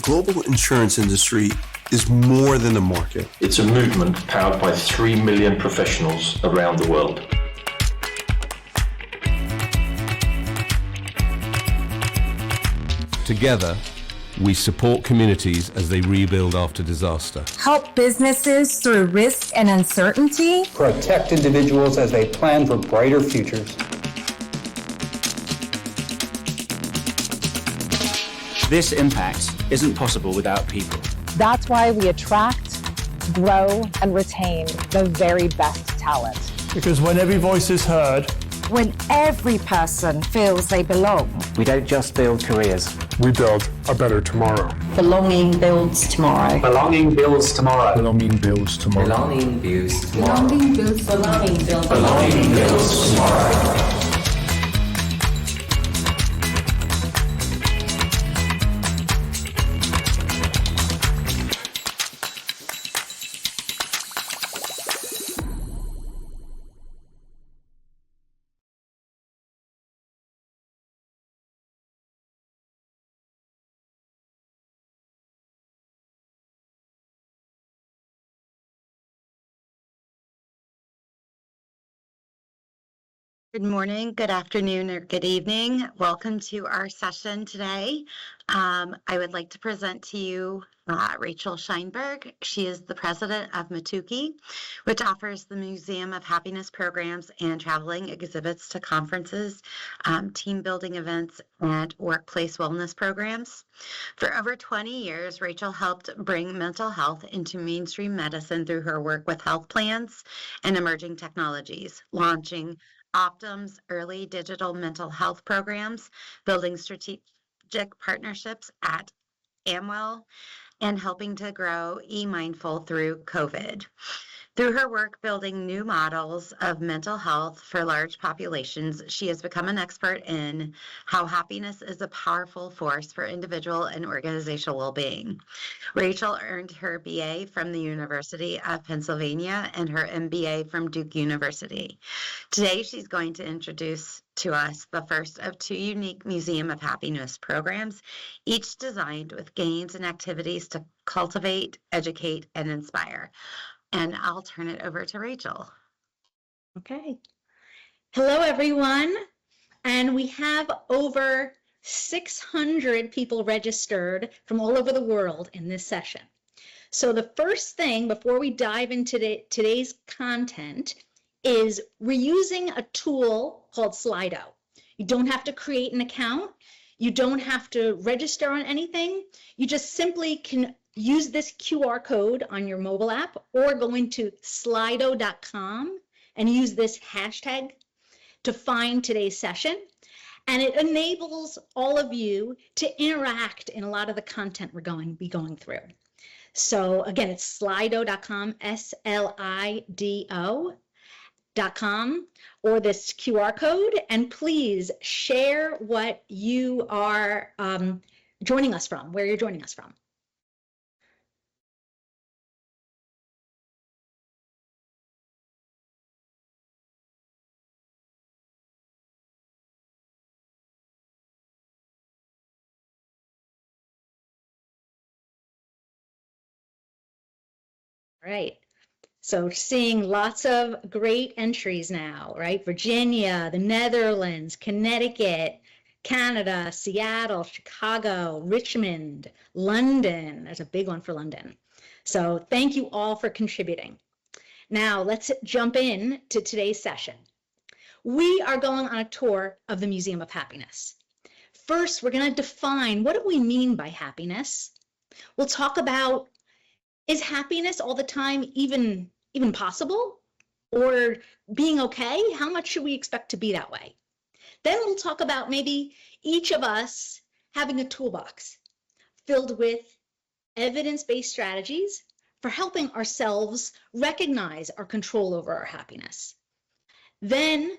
global insurance industry is more than a market. It's a movement powered by 3 million professionals around the world. Together, we support communities as they rebuild after disaster. Help businesses through risk and uncertainty. Protect individuals as they plan for brighter futures. This impact isn't possible without people. That's why we attract, grow, and retain the very best talent. Because when every voice is heard, when every person feels they belong, we don't just build careers. We build a better tomorrow. Belonging builds tomorrow. Belonging builds tomorrow. Belonging builds tomorrow. Belonging builds tomorrow. Belonging builds tomorrow. Belonging builds tomorrow. Good morning, good afternoon, or good evening. Welcome to our session today. I would like to present to you Rachel Scheinberg. She is the president of Matuki, which offers the Museum of Happiness programs and traveling exhibits to conferences, team building events, and workplace wellness programs. For over 20 years, Rachel helped bring mental health into mainstream medicine through her work with health plans and emerging technologies, launching Optum's early digital mental health programs, building strategic partnerships at Amwell, and helping to grow eMindful through COVID. Through her work building new models of mental health for large populations, she has become an expert in how happiness is a powerful force for individual and organizational well-being. Rachel earned her BA from the University of Pennsylvania and her MBA from Duke University. Today, she's going to introduce to us the first of two unique Museum of Happiness programs, each designed with games and activities to cultivate, educate, and inspire. And I'll turn it over to Rachel. Okay. Hello, everyone. And we have over 600 people registered from all over the world in this session. So the first thing before we dive into today's content is we're using a tool called Slido. You don't have to create an account. You don't have to register on anything. You just simply can use this QR code on your mobile app or go into slido.com and use this hashtag to find today's session. And it enables all of you to interact in a lot of the content we're going to be going through. So again, it's slido.com, SLIDO.com, or this QR code. And please share what you are joining us from, where you're joining us from. Right. So seeing lots of great entries now, right? Virginia, the Netherlands, Connecticut, Canada, Seattle, Chicago, Richmond, London. There's a big one for London. So thank you all for contributing. Now let's jump in to today's session. We are going on a tour of the Museum of Happiness. First, we're going to define what do we mean by happiness. We'll talk about, is happiness all the time even possible? Or being okay? How much should we expect to be that way? Then we'll talk about maybe each of us having a toolbox filled with evidence-based strategies for helping ourselves recognize our control over our happiness. Then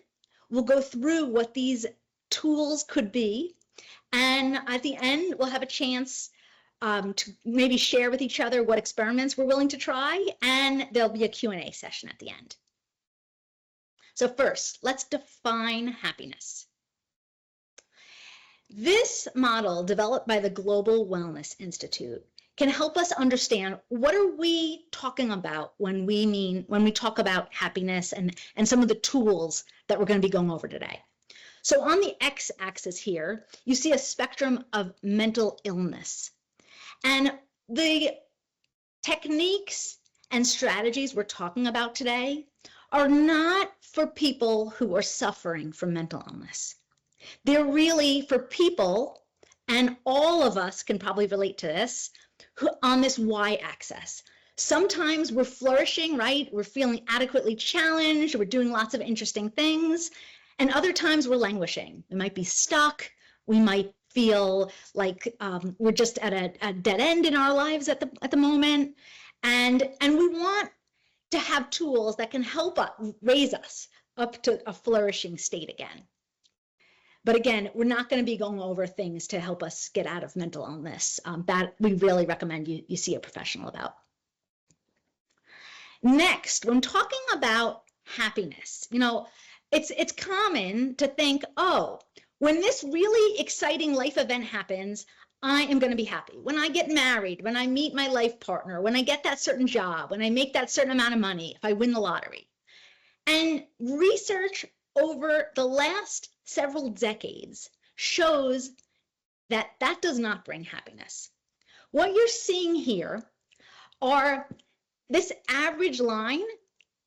we'll go through what these tools could be. And at the end, we'll have a chance to maybe share with each other what experiments we're willing to try, and there'll be a Q&A session at the end. So first, let's define happiness. This model, developed by the Global Wellness Institute, can help us understand what are we talking about when we talk about happiness and some of the tools that we're going to be going over today. So on the x-axis here, you see a spectrum of mental illness. And the techniques and strategies we're talking about today are not for people who are suffering from mental illness. They're really for people, and all of us can probably relate to this, who on this y-axis. Sometimes we're flourishing, right? We're feeling adequately challenged, we're doing lots of interesting things, and other times we're languishing. We might be stuck, we might feel like we're just at a dead end in our lives at the moment, and we want to have tools that can help us raise us up to a flourishing state again. But again, we're not going to be going over things to help us get out of mental illness. That we really recommend you see a professional about. Next, when talking about happiness, it's common to think, oh, when this really exciting life event happens, I am going to be happy. When I get married, when I meet my life partner, when I get that certain job, when I make that certain amount of money, if I win the lottery. And research over the last several decades shows that that does not bring happiness. What you're seeing here are this average line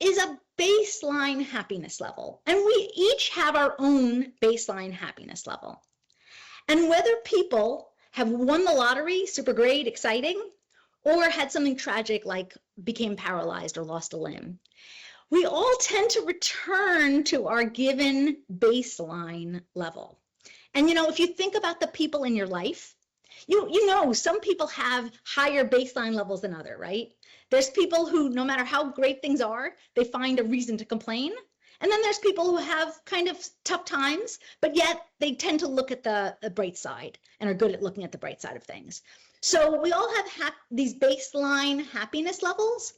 is a baseline happiness level, and we each have our own baseline happiness level. And whether people have won the lottery, super great, exciting, or had something tragic like became paralyzed or lost a limb, we all tend to return to our given baseline level. And if you think about the people in your life, some people have higher baseline levels than others, right? There's people who, no matter how great things are, they find a reason to complain. And then there's people who have kind of tough times, but yet they tend to look at the bright side and are good at looking at the bright side of things. So we all have these baseline happiness levels.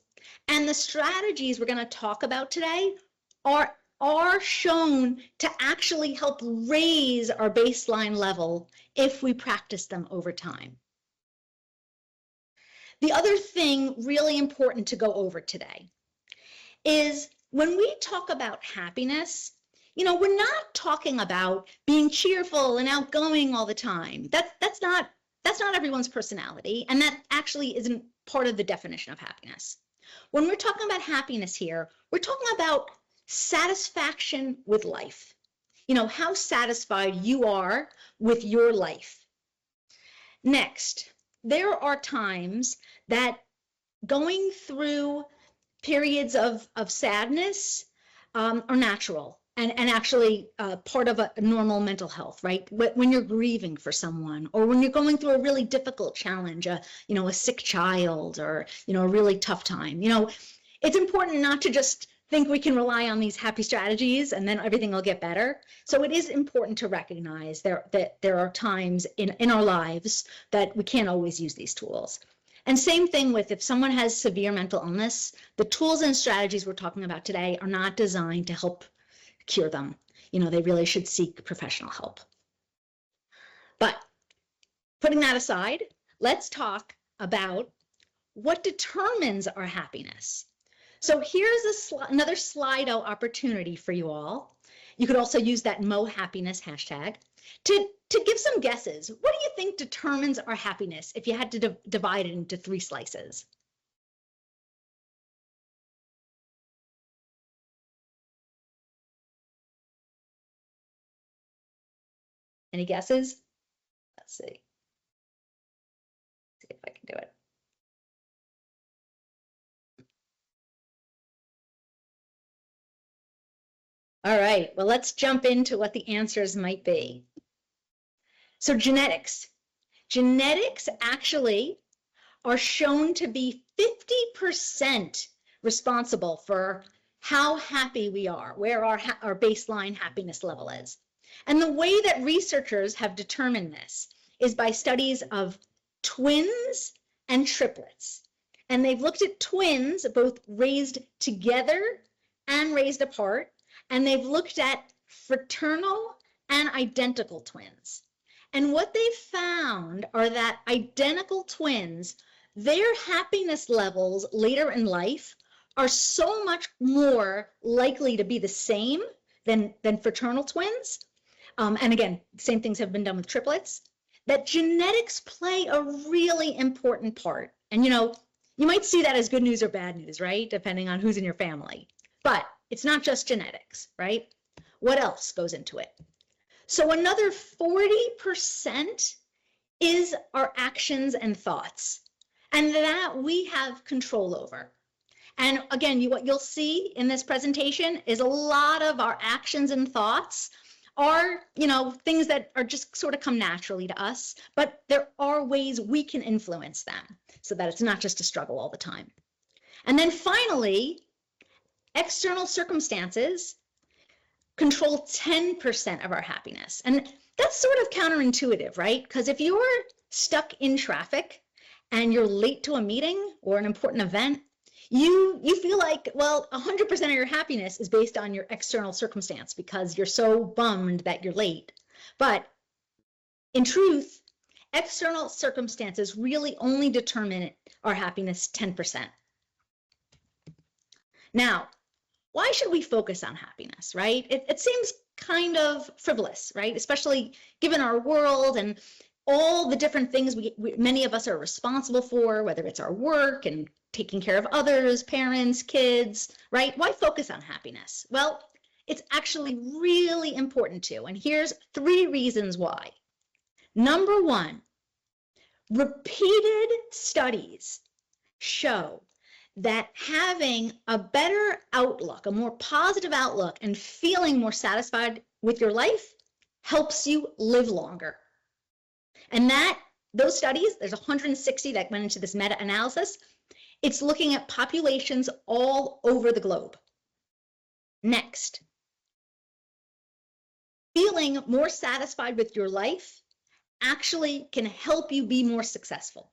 And the strategies we're going to talk about today are shown to actually help raise our baseline level if we practice them over time. The other thing really important to go over today is when we talk about happiness, we're not talking about being cheerful and outgoing all the time. That's not everyone's personality, and that actually isn't part of the definition of happiness. When we're talking about happiness here, we're talking about satisfaction with life. How satisfied you are with your life. Next, there are times that going through periods of sadness are natural and actually part of a normal mental health, right? When you're grieving for someone, or when you're going through a really difficult challenge, a sick child, or a really tough time. It's important not to just think we can rely on these happy strategies and then everything will get better. So it is important to recognize that there are times in our lives that we can't always use these tools. And same thing with if someone has severe mental illness, the tools and strategies we're talking about today are not designed to help cure them. They really should seek professional help. But putting that aside, let's talk about what determines our happiness. So here's another Slido opportunity for you all. You could also use that MoHappiness hashtag to give some guesses. What do you think determines our happiness if you had to divide it into 3 slices? Any guesses? Let's see. See if I can do it. All right, well, let's jump into what the answers might be. So genetics. Genetics actually are shown to be 50% responsible for how happy we are, where our baseline happiness level is. And the way that researchers have determined this is by studies of twins and triplets. And they've looked at twins, both raised together and raised apart, and they've looked at fraternal and identical twins. And what they found are that identical twins, their happiness levels later in life are so much more likely to be the same than fraternal twins. And again, same things have been done with triplets, that genetics play a really important part. And you might see that as good news or bad news, right? Depending on who's in your family. But it's not just genetics, right? What else goes into it? So another 40% is our actions and thoughts, and that we have control over. And again, what you'll see in this presentation is a lot of our actions and thoughts are, things that are just sort of come naturally to us, but there are ways we can influence them so that it's not just a struggle all the time. And then finally, external circumstances control 10% of our happiness. And that's sort of counterintuitive, right? Because if you're stuck in traffic and you're late to a meeting or an important event, you feel like, well, 100% of your happiness is based on your external circumstance because you're so bummed that you're late. But in truth, external circumstances really only determine our happiness 10%. Now, why should we focus on happiness, right? It seems kind of frivolous, right? Especially given our world and all the different things many of us are responsible for, whether it's our work and taking care of others, parents, kids, right? Why focus on happiness? Well, it's actually really important to, and here's 3 reasons why. Number 1, repeated studies show that having a better outlook, a more positive outlook, and feeling more satisfied with your life helps you live longer. And those studies, there's 160 that went into this meta-analysis. It's looking at populations all over the globe. Next, feeling more satisfied with your life actually can help you be more successful.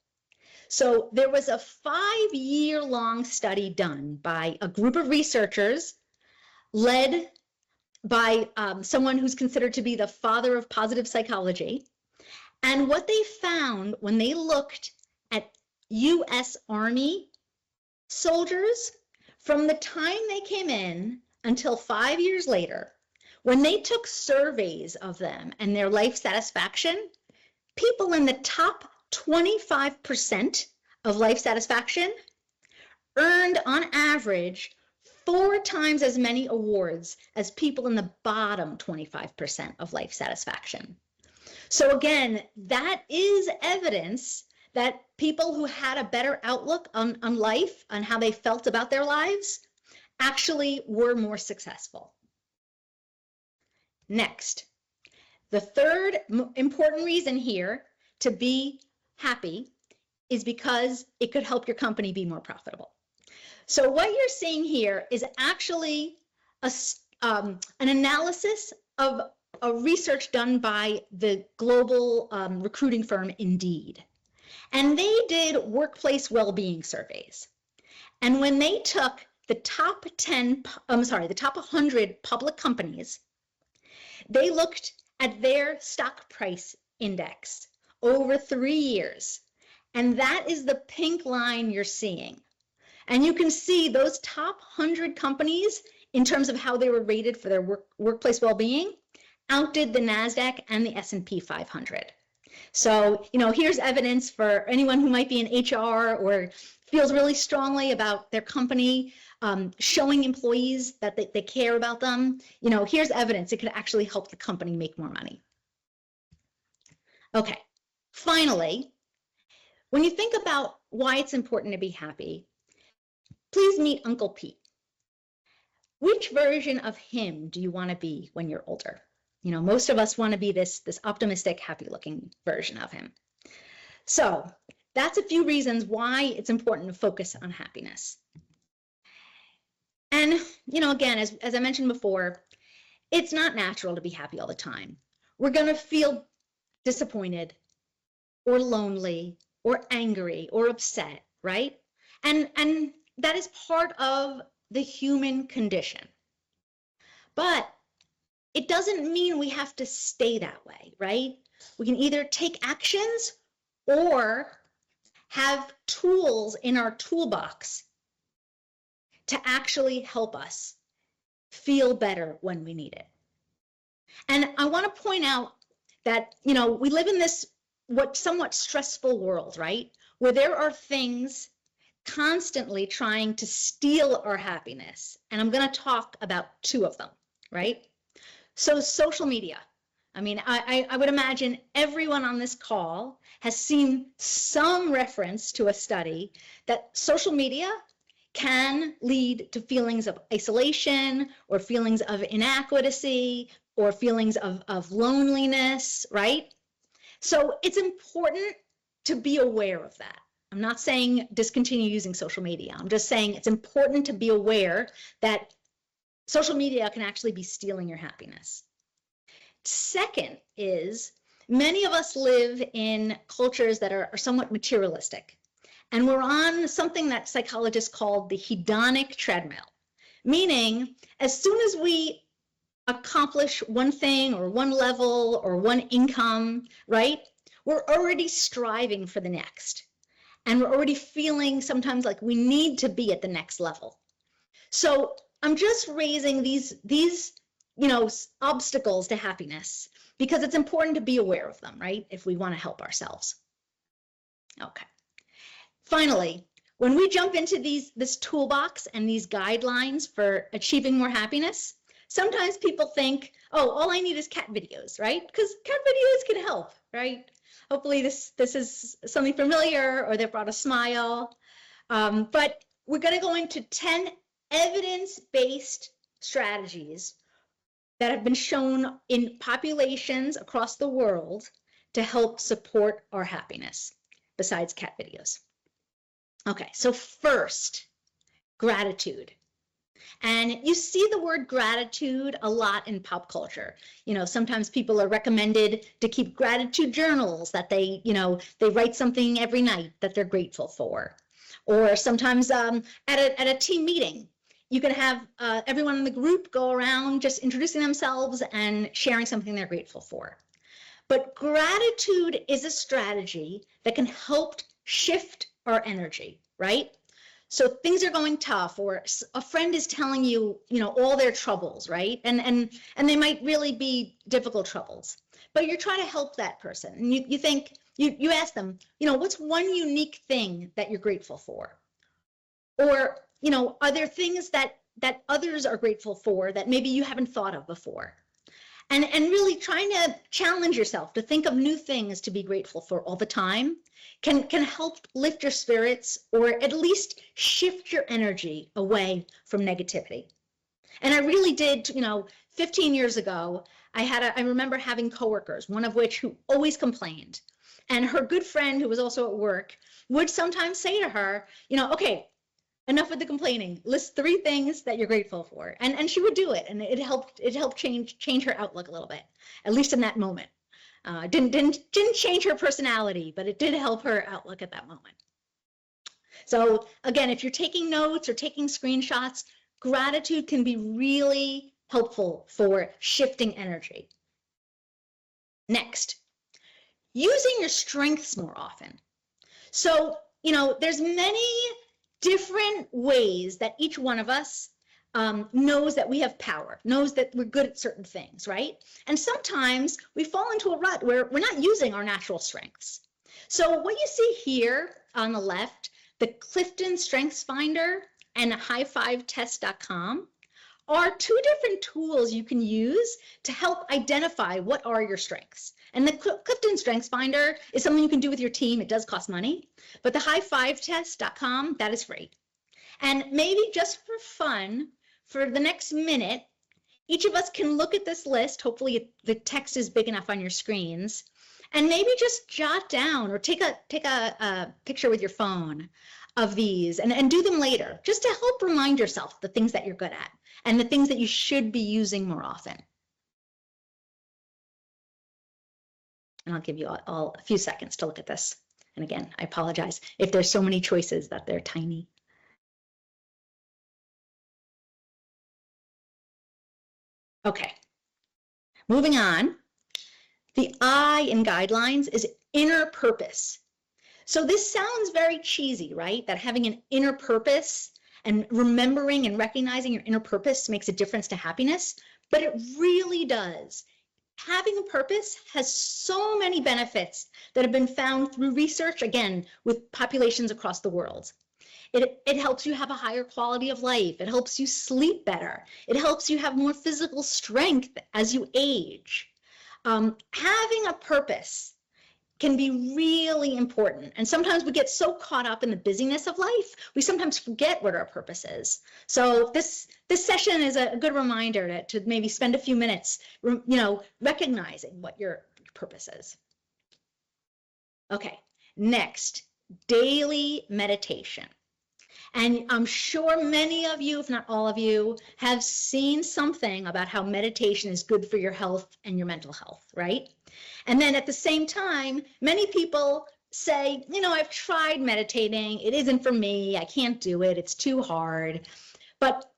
So there was a 5-year-long study done by a group of researchers led by someone who's considered to be the father of positive psychology. And what they found when they looked at US Army soldiers from the time they came in until 5 years later, when they took surveys of them and their life satisfaction, people in the top 25% of life satisfaction earned on average 4 times as many awards as people in the bottom 25% of life satisfaction. So again, that is evidence that people who had a better outlook on life, on how they felt about their lives, actually were more successful. Next, the third important reason here to be happy is because it could help your company be more profitable. So what you're seeing here is actually an analysis of a research done by the global recruiting firm Indeed. And they did workplace well-being surveys. And when they took the top 100 public companies, they looked at their stock price index over 3 years. And that is the pink line you're seeing. And you can see those top 100 companies, in terms of how they were rated for their workplace well-being, outdid the NASDAQ and the S&P 500. So, here's evidence for anyone who might be in HR or feels really strongly about their company, showing employees that they care about them. Here's evidence it could actually help the company make more money. Okay, finally, when you think about why it's important to be happy, please meet Uncle Pete. Which version of him do you want to be when you're older? Most of us want to be this optimistic, happy-looking version of him. So that's a few reasons why it's important to focus on happiness. And, again, as I mentioned before, it's not natural to be happy all the time. We're going to feel disappointed or lonely or angry or upset, right? And that is part of the human condition. But it doesn't mean we have to stay that way, right? We can either take actions or have tools in our toolbox to actually help us feel better when we need it. And I want to point out that, we live in this somewhat stressful world, right? Where there are things constantly trying to steal our happiness. And I'm going to talk about two of them, right? So social media. I mean, I would imagine everyone on this call has seen some reference to a study that social media can lead to feelings of isolation or feelings of inadequacy or feelings of loneliness, right? So it's important to be aware of that. I'm not saying discontinue using social media. I'm just saying it's important to be aware that social media can actually be stealing your happiness. Second is, many of us live in cultures that are somewhat materialistic, and we're on something that psychologists call the hedonic treadmill, meaning as soon as we accomplish one thing or one level or one income, right, we're already striving for the next, and we're already feeling sometimes like we need to be at the next level. So I'm just raising these obstacles to happiness because it's important to be aware of them, right? If we want to help ourselves. Okay. Finally, when we jump into this toolbox and these guidelines for achieving more happiness, sometimes people think, oh, all I need is cat videos, right? Because cat videos can help, right? Hopefully this is something familiar or that brought a smile. But we're going to go into 10 evidence-based strategies that have been shown in populations across the world to help support our happiness, besides cat videos. Okay, so first, gratitude. And you see the word gratitude a lot in pop culture. Sometimes people are recommended to keep gratitude journals that they write something every night that they're grateful for. Or sometimes at a team meeting, you can have everyone in the group go around just introducing themselves and sharing something they're grateful for. But gratitude is a strategy that can help shift our energy, right? So things are going tough, or a friend is telling you, all their troubles, right? And they might really be difficult troubles, but you're trying to help that person. And you think, you ask them, what's one unique thing that you're grateful for? Or, are there things that others are grateful for that maybe you haven't thought of before? And really trying to challenge yourself to think of new things to be grateful for all the time can help lift your spirits, or at least shift your energy away from negativity. And I really did, 15 years ago, I remember having coworkers, one of which who always complained. And her good friend, who was also at work, would sometimes say to her, okay, enough with the complaining. List 3 things that you're grateful for. And she would do it. And it helped change her outlook a little bit, at least in that moment. Didn't change her personality, but it did help her outlook at that moment. So again, if you're taking notes or taking screenshots, gratitude can be really helpful for shifting energy. Next, using your strengths more often. So, there's many different ways that each one of us knows that we have power, knows that we're good at certain things, right? And sometimes we fall into a rut where we're not using our natural strengths. So what you see here on the left, the Clifton Strengths Finder and highfivetest.com are 2 different tools you can use to help identify what are your strengths. And the Clifton Strengths Finder is something you can do with your team. It does cost money, but the highfivetest.com, that is free. And maybe just for fun, for the next minute, each of us can look at this list. Hopefully the text is big enough on your screens, and maybe just jot down or take a picture with your phone of these and do them later, just to help remind yourself the things that you're good at and the things that you should be using more often. And I'll give you all a few seconds to look at this. And again, I apologize if there's so many choices that they're tiny. Okay, moving on. The I in guidelines is inner purpose. So this sounds very cheesy, right? That having an inner purpose and remembering and recognizing your inner purpose makes a difference to happiness, but it really does. Having a purpose has so many benefits that have been found through research, again, with populations across the world. It helps you have a higher quality of life. It helps you sleep better. It helps you have more physical strength as you age. Having a purpose can be really important. And sometimes we get so caught up in the busyness of life, we sometimes forget what our purpose is. So this session is a good reminder to maybe spend a few minutes, recognizing what your purpose is. Okay, next, daily meditation. And I'm sure many of you, if not all of you, have seen something about how meditation is good for your health and your mental health, right? And then at the same time, many people say, I've tried meditating. It isn't for me. I can't do it. It's too hard. But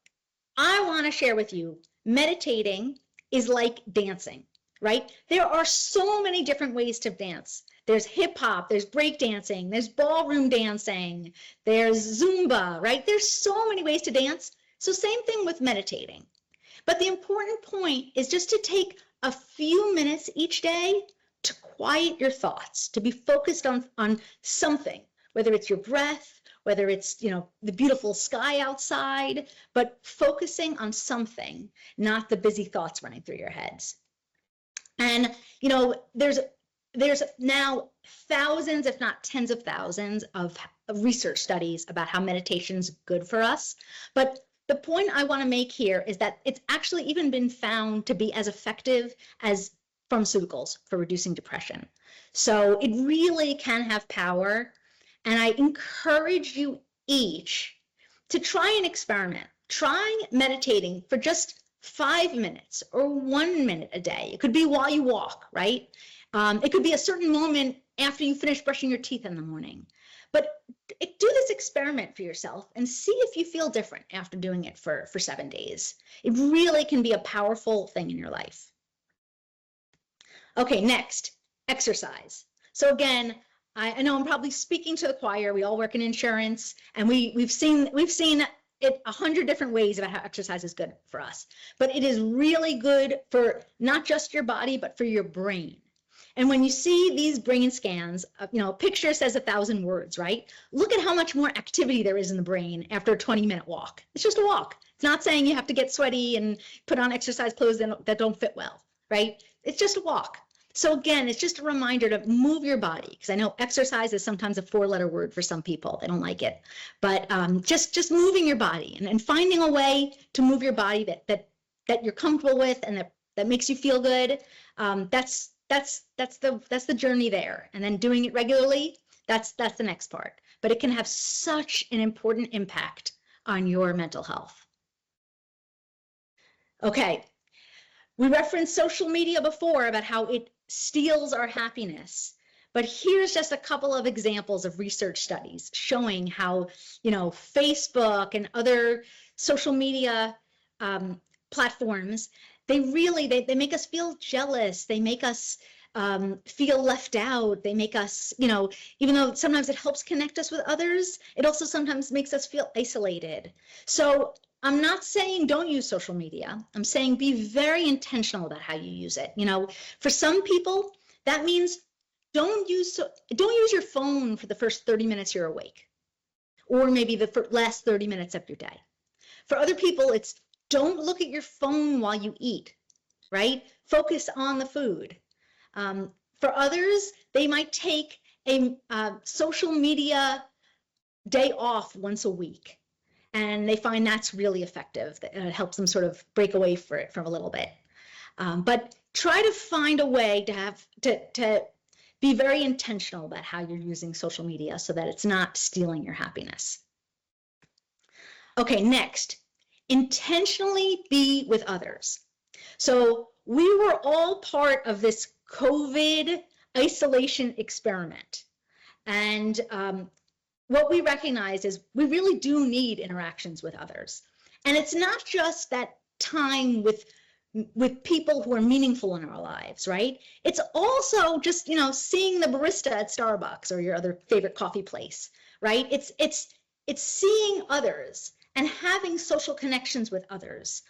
I want to share with you, meditating is like dancing, right? There are so many different ways to dance. There's hip hop, there's break dancing, there's ballroom dancing, there's Zumba, right? There's so many ways to dance. So same thing with meditating. But the important point is just to take a few minutes each day to quiet your thoughts, to be focused on something, whether it's your breath, whether it's, the beautiful sky outside, but focusing on something, not the busy thoughts running through your heads. And, there's now thousands, if not tens of thousands of research studies about how meditation is good for us. But the point I want to make here is that it's actually even been found to be as effective as pharmaceuticals for reducing depression. So it really can have power. And I encourage you each to try an experiment. Try meditating for just 5 minutes or 1 minute a day. It could be while you walk, right? It could be a certain moment after you finish brushing your teeth in the morning. But do this experiment for yourself and see if you feel different after doing it for 7 days. It really can be a powerful thing in your life. Okay, next, exercise. So again, I know I'm probably speaking to the choir. We all work in insurance, and we've seen it 100 different ways about how exercise is good for us. But it is really good for not just your body, but for your brain. And when you see these brain scans, a picture says 1,000 words, right? Look at how much more activity there is in the brain after a 20-minute walk. It's just a walk. It's not saying you have to get sweaty and put on exercise clothes that don't fit well, right? It's just a walk. So again, it's just a reminder to move your body, because I know exercise is sometimes a 4-letter word for some people. They don't like it. But just moving your body and finding a way to move your body that you're comfortable with and that makes you feel good. That's the journey there. And then doing it regularly, that's the next part. But it can have such an important impact on your mental health. Okay, we referenced social media before about how it steals our happiness. But here's just a couple of examples of research studies showing how, Facebook and other social media platforms, they make us feel jealous. They make us feel left out. They make us, even though sometimes it helps connect us with others, it also sometimes makes us feel isolated. So I'm not saying don't use social media. I'm saying be very intentional about how you use it. For some people, that means don't use your phone for the first 30 minutes you're awake, or maybe the last 30 minutes of your day. For other people, it's don't look at your phone while you eat, right? Focus on the food. For others, they might take a social media day off once a week, and they find that's really effective. It helps them sort of break away from a little bit. But try to find a way to be very intentional about how you're using social media so that it's not stealing your happiness. Okay, next, intentionally be with others. So we were all part of this COVID isolation experiment. And what we recognize is we really do need interactions with others. And it's not just that time with with people who are meaningful in our lives, right? It's also just, seeing the barista at Starbucks or your other favorite coffee place, right? It's seeing others and having social connections with others.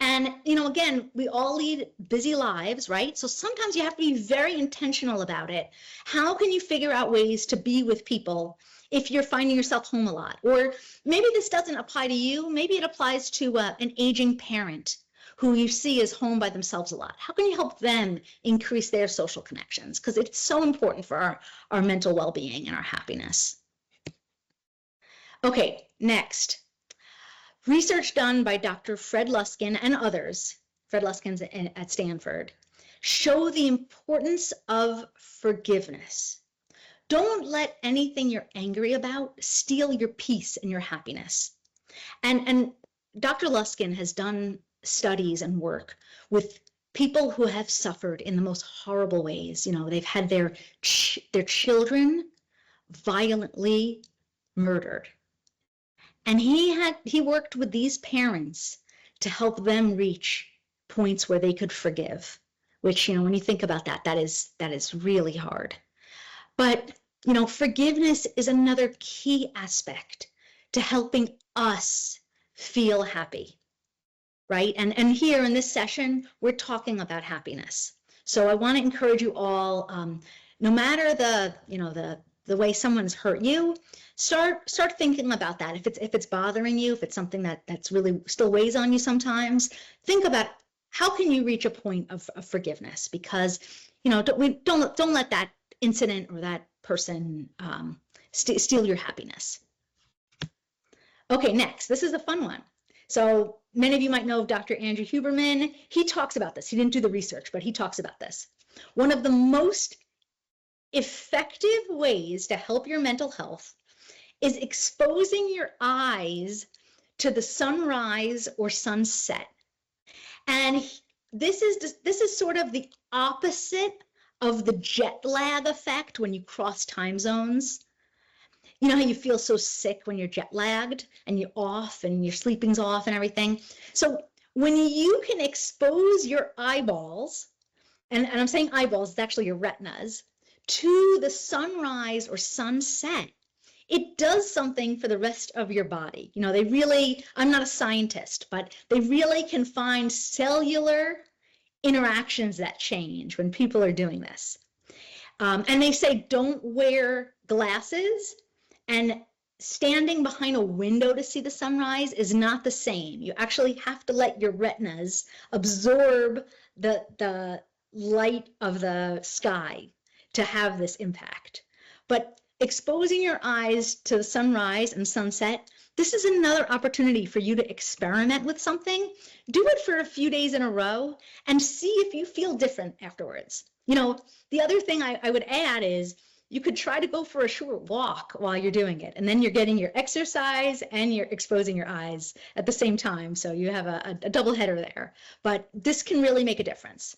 And, again, we all lead busy lives, right? So sometimes you have to be very intentional about it. How can you figure out ways to be with people if you're finding yourself home a lot? Or maybe this doesn't apply to you. Maybe it applies to an aging parent who you see is home by themselves a lot. How can you help them increase their social connections? Because it's so important for our mental well-being and our happiness. Okay, next. Research done by Dr. Fred Luskin and others, Fred Luskin's at Stanford, show the importance of forgiveness. Don't let anything you're angry about steal your peace and your happiness. And Dr. Luskin has done studies and work with people who have suffered in the most horrible ways. They've had their children violently murdered. And he worked with these parents to help them reach points where they could forgive, which, when you think about that is really hard. But, forgiveness is another key aspect to helping us feel happy, right? And here in this session, we're talking about happiness. So I want to encourage you all, no matter the way someone's hurt you, start thinking about that. If it's bothering you, if it's something that's really still weighs on you sometimes, think about how can you reach a point of forgiveness, because don't let that incident or that person steal your happiness. Okay, next, this is a fun one. So many of you might know Dr. Andrew Huberman. He talks about this. He didn't do the research, but he talks about this. One of the most effective ways to help your mental health is exposing your eyes to the sunrise or sunset. And this is sort of the opposite of the jet lag effect when you cross time zones. You know how you feel so sick when you're jet lagged and you're off and your sleeping's off and everything? So when you can expose your eyeballs, and I'm saying eyeballs, it's actually your retinas, to the sunrise or sunset, it does something for the rest of your body. They really, I'm not a scientist, but they really can find cellular interactions that change when people are doing this. And they say don't wear glasses, and standing behind a window to see the sunrise is not the same. You actually have to let your retinas absorb the light of the sky to have this impact. But exposing your eyes to the sunrise and sunset, this is another opportunity for you to experiment with something. Do it for a few days in a row and see if you feel different afterwards. The other thing I would add is you could try to go for a short walk while you're doing it, and then you're getting your exercise and you're exposing your eyes at the same time. So you have a double header there, but this can really make a difference.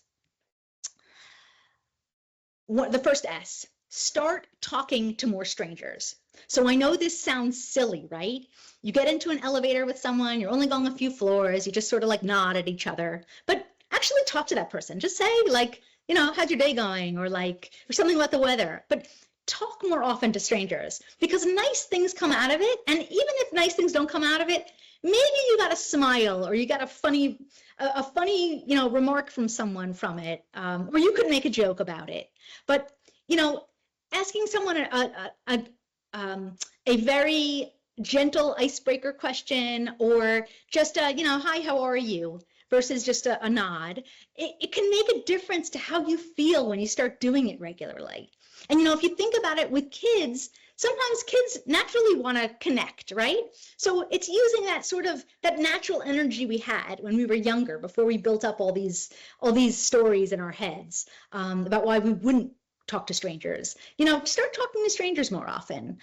The first S, start talking to more strangers. So I know this sounds silly, right? You get into an elevator with someone, you're only going a few floors, you just sort of like nod at each other, but actually talk to that person. Just say like, how's your day going? Or something about the weather. But talk more often to strangers, because nice things come out of it. And even if nice things don't come out of it, maybe you got a smile or you got a funny remark from someone from it, or you could make a joke about it. But asking someone a very gentle icebreaker question, or just hi, how are you, versus just a nod, it can make a difference to how you feel when you start doing it regularly. And if you think about it with kids, sometimes kids naturally want to connect, right? So it's using that natural energy we had when we were younger, before we built up all these stories in our heads about why we wouldn't talk to strangers. Start talking to strangers more often.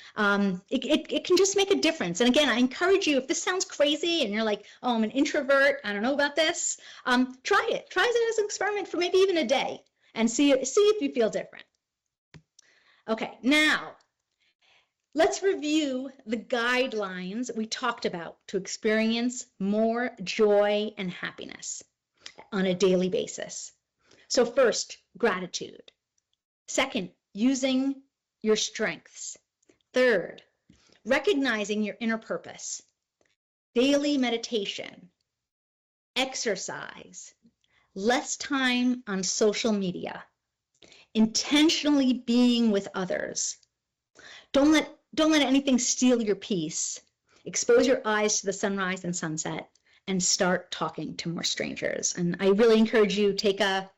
It can just make a difference. And again, I encourage you, if this sounds crazy and you're like, oh, I'm an introvert, I don't know about this, try it. Try it as an experiment for maybe even a day and see if you feel different. Okay, now let's review the guidelines we talked about to experience more joy and happiness. on a daily basis. So first, gratitude. Second, using your strengths. Third, recognizing your inner purpose. Daily meditation, exercise, less time on social media, intentionally being with others. Don't let anything steal your peace. Expose your eyes to the sunrise and sunset and start talking to more strangers. And I really encourage you, take a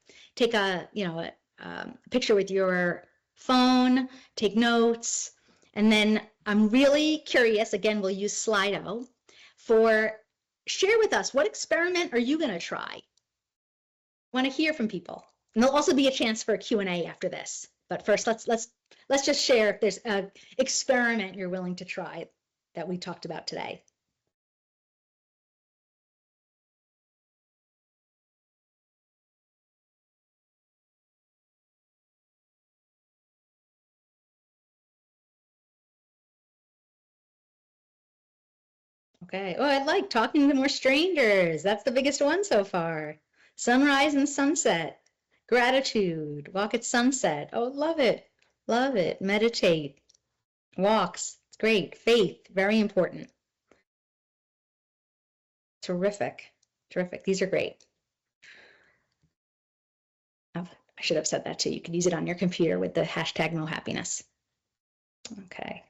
picture with your phone, take notes, and then I'm really curious, again, we'll use Slido, share with us, what experiment are you gonna try? Want to hear from people. And there'll also be a chance for a Q&A after this. But first, let's just share if there's an experiment you're willing to try that we talked about today. Okay. Oh, I like talking to more strangers. That's the biggest one so far. Sunrise and sunset. Gratitude. Walk at sunset. Oh, love it. Love it. Meditate. Walks. It's great. Faith. Very important. Terrific. Terrific. These are great. Oh, I should have said that too. You can use it on your computer with the hashtag #MoHappiness. Okay.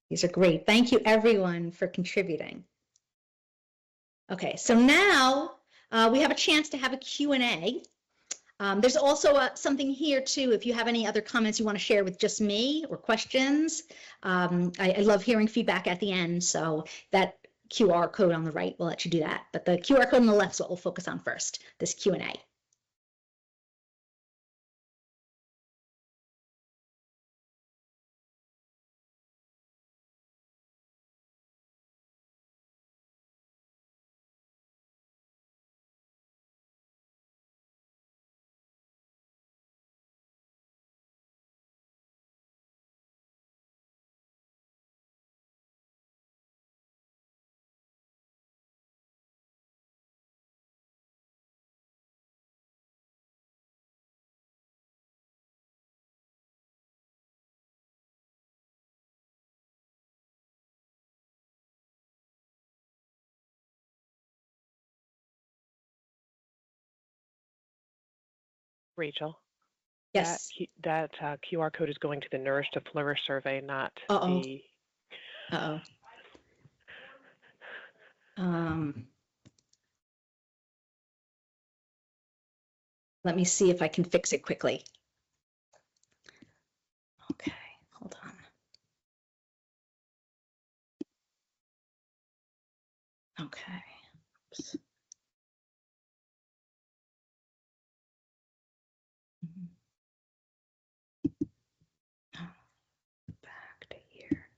These are great. Thank you, everyone, for contributing. Okay, so now we have a chance to have a Q&A. There's also something here too, if you have any other comments you want to share with just me or questions. I love hearing feedback at the end, so that QR code on the right will let you do that. But the QR code on the left is what we'll focus on first, this Q&A. Rachel. Yes. That QR code is going to the Nourish to Flourish survey, not the. Let me see if I can fix it quickly. Okay, hold on. Okay. Oops. Back to here.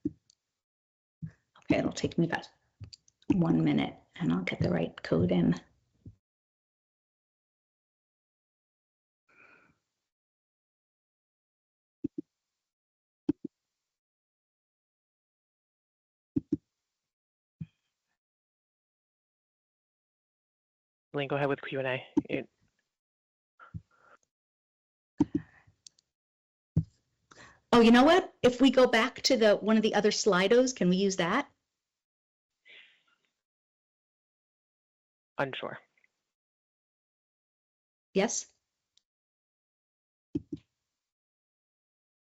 Okay, it'll take me about 1 minute and I'll get the right code in. Go ahead with Q&A. Oh, you know what? If we go back to one of the other Slidos, can we use that? Unsure. Yes.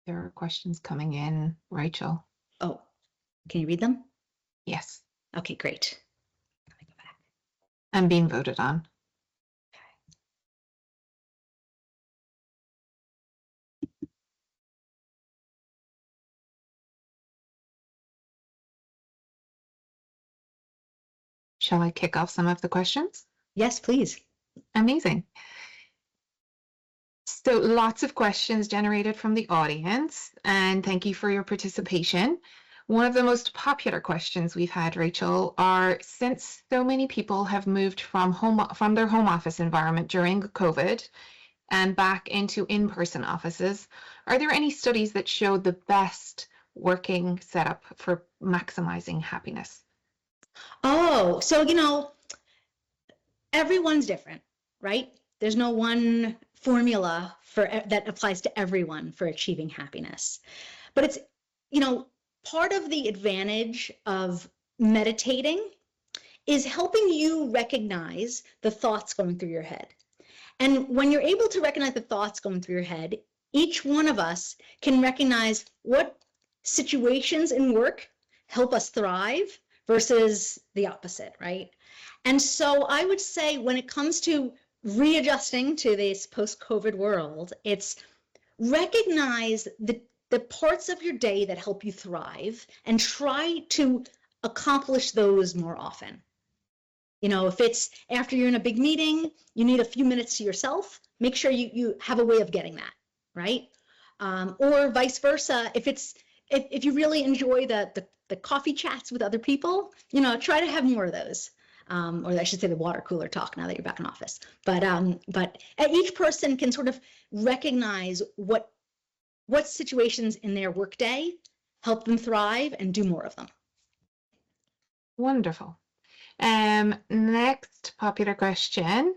There are questions coming in, Rachel. Oh, can you read them? Yes. Okay, great. Let me go back. I'm being voted on. Shall I kick off some of the questions? Yes, please. Amazing. So lots of questions generated from the audience, and thank you for your participation. One of the most popular questions we've had, Rachel, are since so many people have moved from their home office environment during COVID and back into in-person offices, are there any studies that show the best working setup for maximizing happiness? Oh, so, everyone's different, right? There's no one formula that applies to everyone for achieving happiness. But it's, part of the advantage of meditating is helping you recognize the thoughts going through your head. And when you're able to recognize the thoughts going through your head, each one of us can recognize what situations in work help us thrive versus the opposite, right? And so I would say when it comes to readjusting to this post-COVID world, it's recognize the parts of your day that help you thrive and try to accomplish those more often. If it's after you're in a big meeting, you need a few minutes to yourself, make sure you have a way of getting that, right? Or vice versa, if you really enjoy the coffee chats with other people, try to have more of those. Or I should say the water cooler talk now that you're back in office. But each person can sort of recognize what situations in their workday help them thrive and do more of them. Wonderful. Next popular question.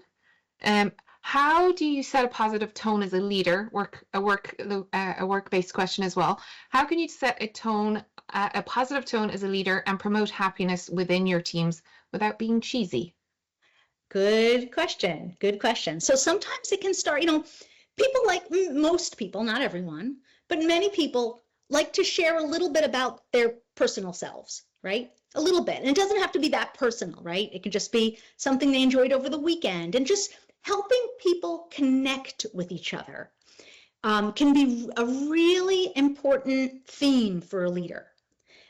How do you set a positive tone as a leader? A work-based question as well. How can you set a positive tone as a leader and promote happiness within your teams without being cheesy? Good question. Good question. So sometimes it can start, people most people, not everyone, but many people like to share a little bit about their personal selves, right? A little bit. And it doesn't have to be that personal, right? It could just be something they enjoyed over the weekend, and just helping people connect with each other can be a really important theme for a leader.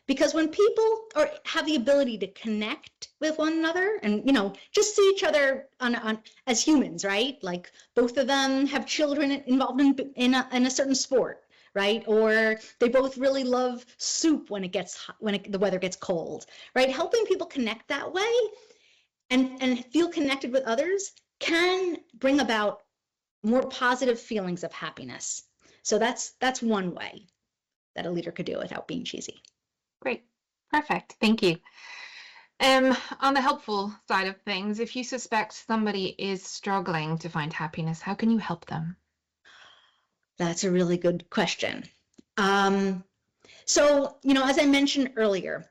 Because when people have the ability to connect with one another and, just see each other as humans, right? Like both of them have children involved in a certain sport, right? Or they both really love soup when the weather gets cold, right? Helping people connect that way and feel connected with others can bring about more positive feelings of happiness. So that's one way that a leader could do it without being cheesy. Great. Perfect. Thank you. On the helpful side of things, if you suspect somebody is struggling to find happiness, how can you help them? That's a really good question. So, as I mentioned earlier,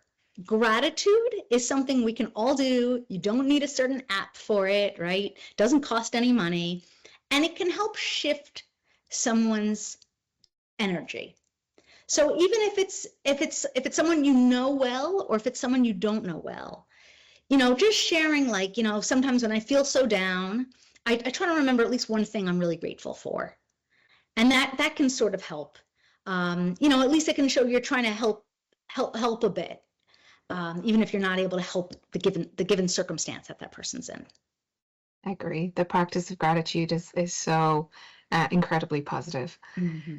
gratitude is something we can all do. You don't need a certain app for it, right? It doesn't cost any money, and it can help shift someone's energy. So even if it's someone you know well, or if it's someone you don't know well, just sharing, sometimes when I feel so down, I try to remember at least one thing I'm really grateful for. And that can sort of help. At least it can show you're trying to help a bit, even if you're not able to help the given circumstance that person's in. I agree. The practice of gratitude is so incredibly positive. Mm-hmm.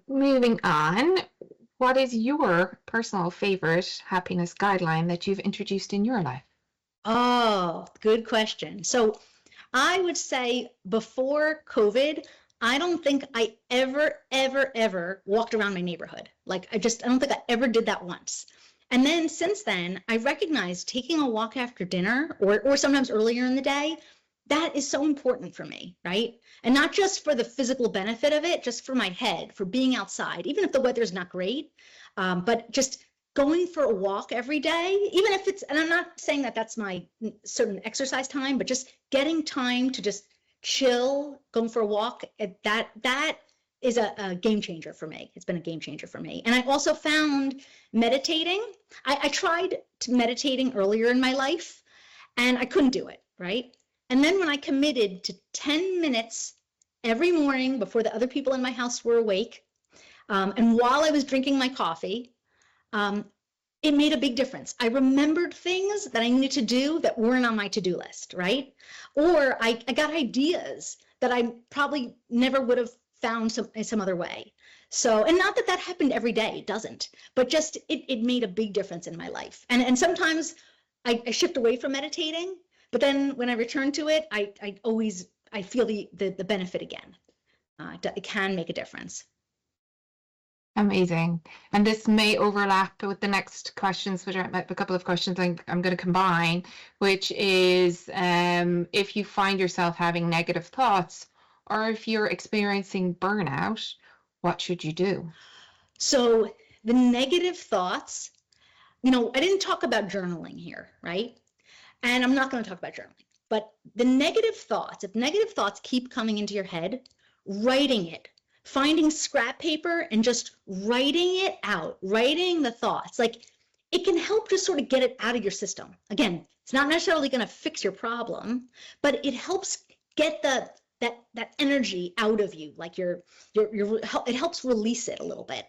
Moving on, what is your personal favorite happiness guideline that you've introduced in your life? Oh, good question. So I would say before COVID, I don't think I ever walked around my neighborhood. I don't think I ever did that once. And then since then, I recognized taking a walk after dinner or sometimes earlier in the day, that is so important for me, right? And not just for the physical benefit of it, just for my head, for being outside, even if the weather is not great, but just going for a walk every day, even if and I'm not saying that that's my certain exercise time, but just getting time to just chill, going for a walk, that is a game changer for me. It's been a game changer for me. And I also found meditating. I tried meditating earlier in my life and I couldn't do it, right? And then when I committed to 10 minutes every morning before the other people in my house were awake, and while I was drinking my coffee, it made a big difference. I remembered things that I needed to do that weren't on my to-do list, right? Or I got ideas that I probably never would have found some other way. So, and not that happened every day, it doesn't, but just it made a big difference in my life. And sometimes I shift away from meditating, but then when I return to it, I feel the benefit again. It can make a difference. Amazing. And this may overlap with the next questions, which are a couple of questions I'm going to combine, which is if you find yourself having negative thoughts or if you're experiencing burnout, what should you do? So the negative thoughts, I didn't talk about journaling here, right? And I'm not going to talk about journaling, but the negative thoughts, if negative thoughts keep coming into your head, writing it, finding scrap paper and just writing it out, writing the thoughts, like it can help just sort of get it out of your system. Again, it's not necessarily going to fix your problem, but it helps get that energy out of you, like it helps release it a little bit.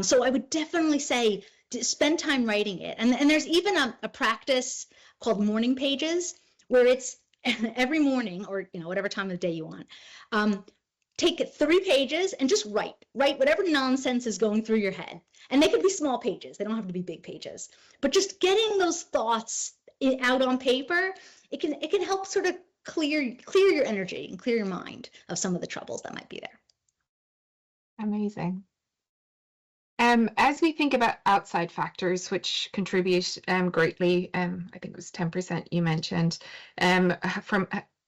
So I would definitely say to spend time writing it. And there's even a practice called morning pages where it's every morning or whatever time of the day you want. Take 3 pages and just write whatever nonsense is going through your head. And they could be small pages. They don't have to be big pages. But just getting those thoughts out on paper, it can help sort of clear your energy and clear your mind of some of the troubles that might be there. Amazing. As we think about outside factors which contribute greatly, I think it was 10% you mentioned,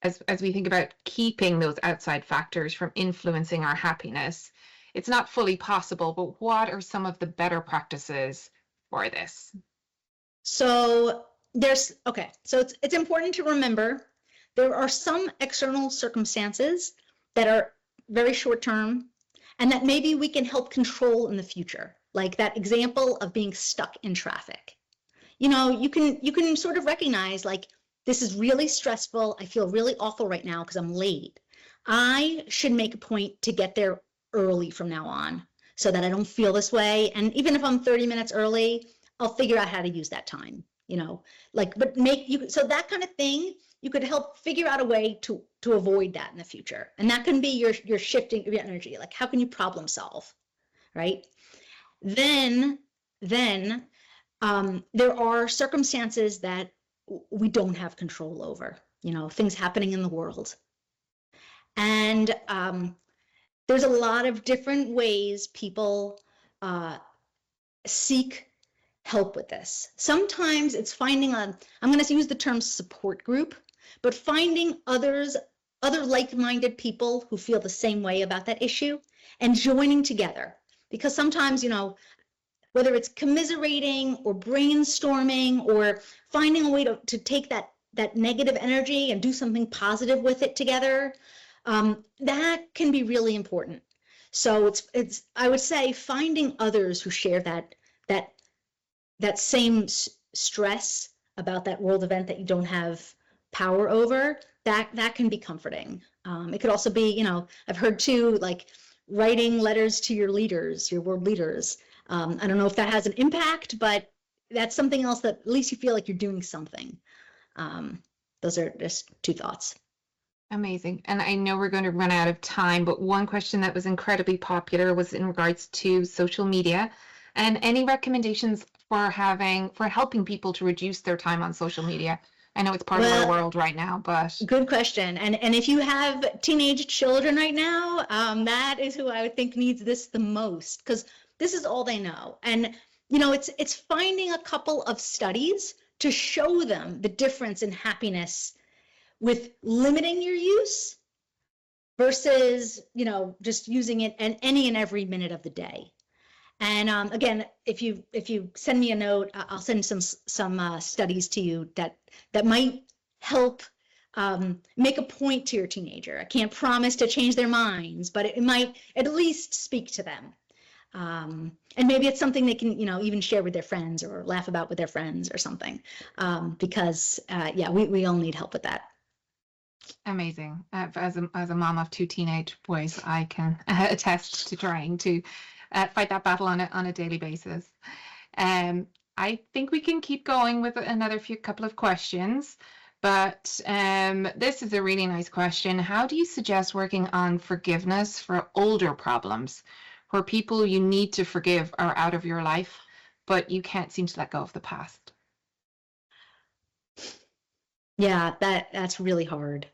as we think about keeping those outside factors from influencing our happiness, it's not fully possible, but what are some of the better practices for this? So it's important to remember there are some external circumstances that are very short term and that maybe we can help control in the future. Like that example of being stuck in traffic. You can sort of recognize like, this is really stressful. I feel really awful right now because I'm late. I should make a point to get there early from now on so that I don't feel this way. And even if I'm 30 minutes early, I'll figure out how to use that time, so that kind of thing, you could help figure out a way to avoid that in the future. And that can be your shifting your energy. Like, how can you problem solve, right? Then there are circumstances that we don't have control over, things happening in the world. And there's a lot of different ways people seek help with this. Sometimes it's finding I'm going to use the term support group, but finding other like-minded people who feel the same way about that issue and joining together. Because sometimes, whether it's commiserating or brainstorming or finding a way to take that negative energy and do something positive with it together, that can be really important. So I would say finding others who share that same stress about that world event that you don't have power over, that can be comforting. It could also be, I've heard too, like writing letters to your leaders, your world leaders. I don't know if that has an impact, but that's something else that at least you feel like you're doing something. Those are just 2 thoughts. Amazing. And I know we're going to run out of time, but one question that was incredibly popular was in regards to social media and any recommendations for helping people to reduce their time on social media. I know it's part of our world right now, but good question. And if you have teenage children right now, that is who I would think needs this the most, because this is all they know. And it's finding a couple of studies to show them the difference in happiness with limiting your use versus just using it any and every minute of the day. And again, if you send me a note, I'll send some studies to you that might help make a point to your teenager. I can't promise to change their minds, but it might at least speak to them. And maybe it's something they can even share with their friends or laugh about with their friends or something. Because we all need help with that. Amazing. As a mom of 2 teenage boys, I can attest to trying to fight that battle on a daily basis. I think we can keep going with another couple of questions, but this is a really nice question. How do you suggest working on forgiveness for older problems where people you need to forgive are out of your life, but you can't seem to let go of the past? Yeah, that's really hard.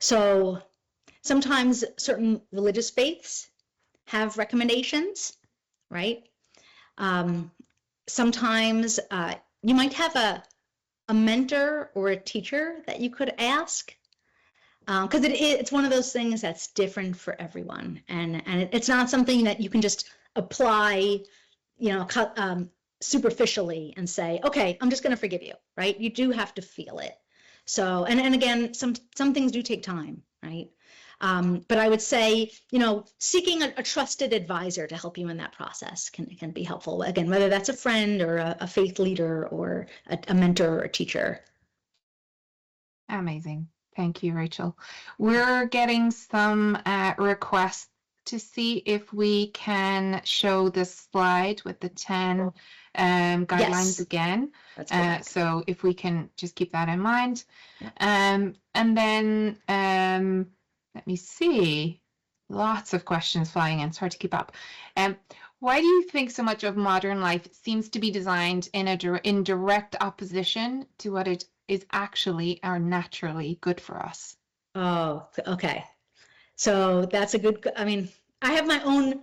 So sometimes certain religious faiths have recommendations, right? Sometimes you might have a mentor or a teacher that you could ask, because it's one of those things that's different for everyone, and it's not something that you can just apply, superficially and say, okay, I'm just going to forgive you, right? You do have to feel it. So, and again, some things do take time, right? But I would say, seeking a trusted advisor to help you in that process can be helpful. Again, whether that's a friend or a faith leader or a mentor or a teacher. Amazing. Thank you, Rachel. We're getting some requests to see if we can show this slide with the 10 guidelines again. So if we can just keep that in mind. And then let me see. Lots of questions flying in. It's hard to keep up. Why do you think so much of modern life seems to be designed in direct opposition to what it is actually or naturally good for us? Oh, okay. So that's a good, I have my own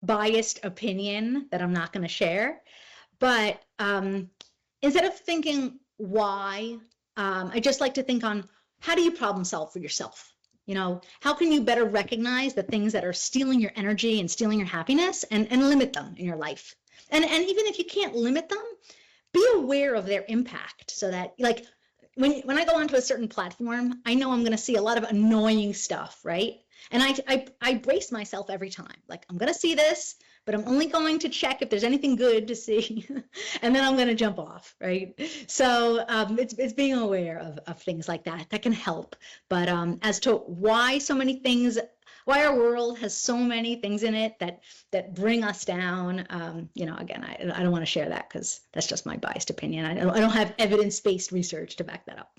biased opinion that I'm not going to share, but instead of thinking why, I just like to think on how do you problem solve for yourself? How can you better recognize the things that are stealing your energy and stealing your happiness and limit them in your life? And even if you can't limit them, be aware of their impact so that, like, when I go onto a certain platform, I know I'm going to see a lot of annoying stuff, right? And I brace myself every time. Like, I'm going to see this, but I'm only going to check if there's anything good to see, and then I'm going to jump off, right? So it's being aware of things like that can help. But as to why so many things, why our world has so many things in it that bring us down, again, I don't want to share that because that's just my biased opinion. I don't have evidence-based research to back that up.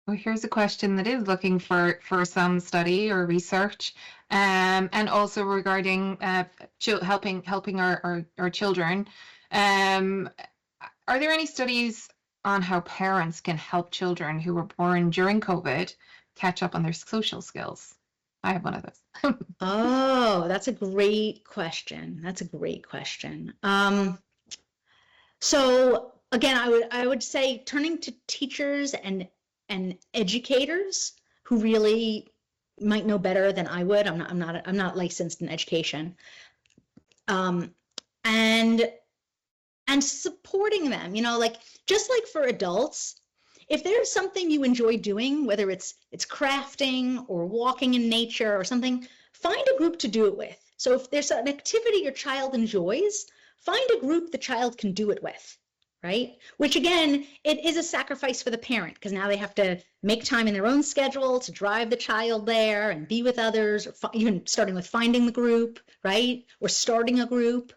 Well, here's a question that is looking for some study or research, and also regarding helping our children. Are there any studies on how parents can help children who were born during COVID catch up on their social skills? I have one of those. Oh, that's a great question. So again, I would say turning to teachers and educators who really might know better than I would. I'm not licensed in education. And supporting them, just like for adults, if there's something you enjoy doing, whether it's crafting or walking in nature or something, find a group to do it with. So if there's an activity your child enjoys, find a group the child can do it with, right? Which again, it is a sacrifice for the parent because now they have to make time in their own schedule to drive the child there and be with others, or even starting with finding the group, right? Or starting a group,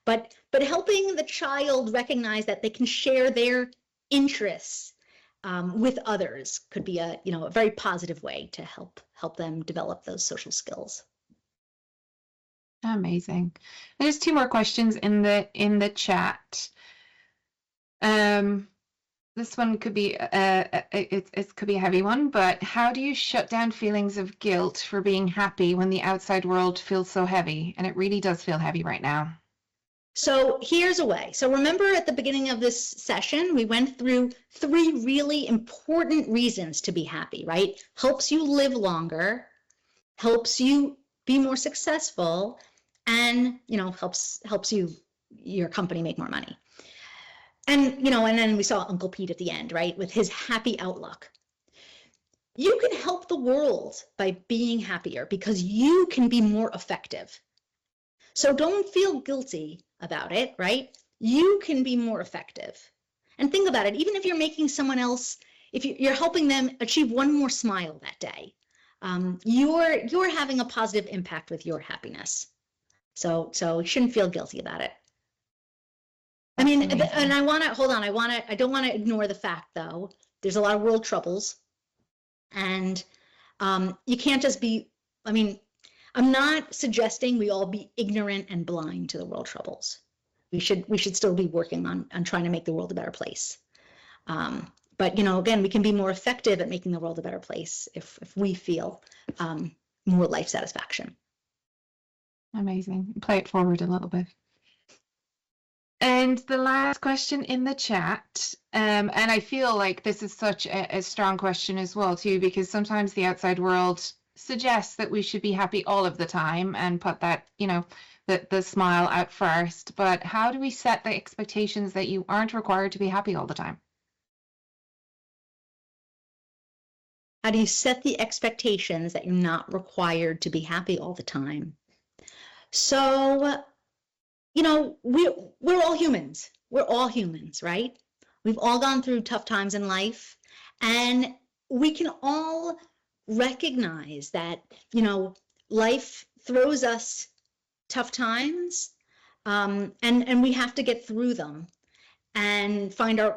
but helping the child recognize that they can share their interests with others could be a very positive way to help them develop those social skills. Amazing. There's 2 more questions in the chat. This one could be it could be a heavy one, but how do you shut down feelings of guilt for being happy when the outside world feels so heavy? And it really does feel heavy right now. So here's a way. So remember at the beginning of this session, we went through 3 really important reasons to be happy, right? Helps you live longer, helps you be more successful, and helps your company make more money. And and then we saw Uncle Pete at the end, right, with his happy outlook. You can help the world by being happier because you can be more effective. So don't feel guilty about it, right? You can be more effective. And think about it, even if you're making someone else, if you're helping them achieve one more smile that day, you're having a positive impact with your happiness. So you shouldn't feel guilty about it. I mean, and I don't want to ignore the fact though, there's a lot of world troubles and you can't just be, I'm not suggesting we all be ignorant and blind to the world troubles. We should still be working on trying to make the world a better place. But again, we can be more effective at making the world a better place if we feel more life satisfaction. Amazing. Play it forward a little bit. And the last question in the chat, and I feel like this is such a strong question as well too, because sometimes the outside world suggests that we should be happy all of the time and put that, the smile out first. But how do we set the expectations that you aren't required to be happy all the time? How do you set the expectations that you're not required to be happy all the time? So, we're all humans. We're all humans, right? We've all gone through tough times in life, and we can all recognize that, life throws us tough times, and we have to get through them and find our,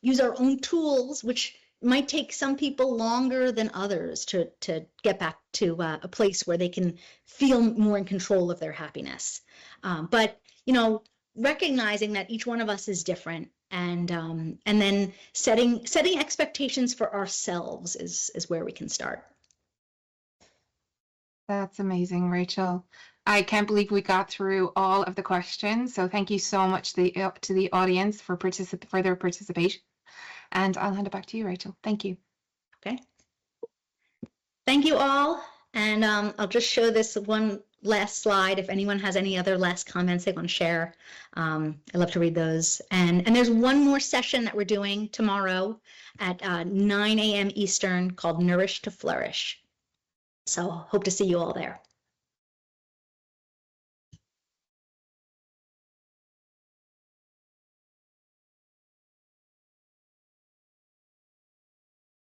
use our own tools, which might take some people longer than others to get back to a place where they can feel more in control of their happiness. But recognizing that each one of us is different, and then setting expectations for ourselves is where we can start. That's amazing, Rachel. I can't believe we got through all of the questions. So thank you so much to the audience for their participation. And I'll hand it back to you, Rachel. Thank you. Okay. Thank you all. And I'll just show this one last slide. If anyone has any other last comments they want to share, I'd love to read those. And there's one more session that we're doing tomorrow at 9 a.m. Eastern called Nourish to Flourish. So hope to see you all there.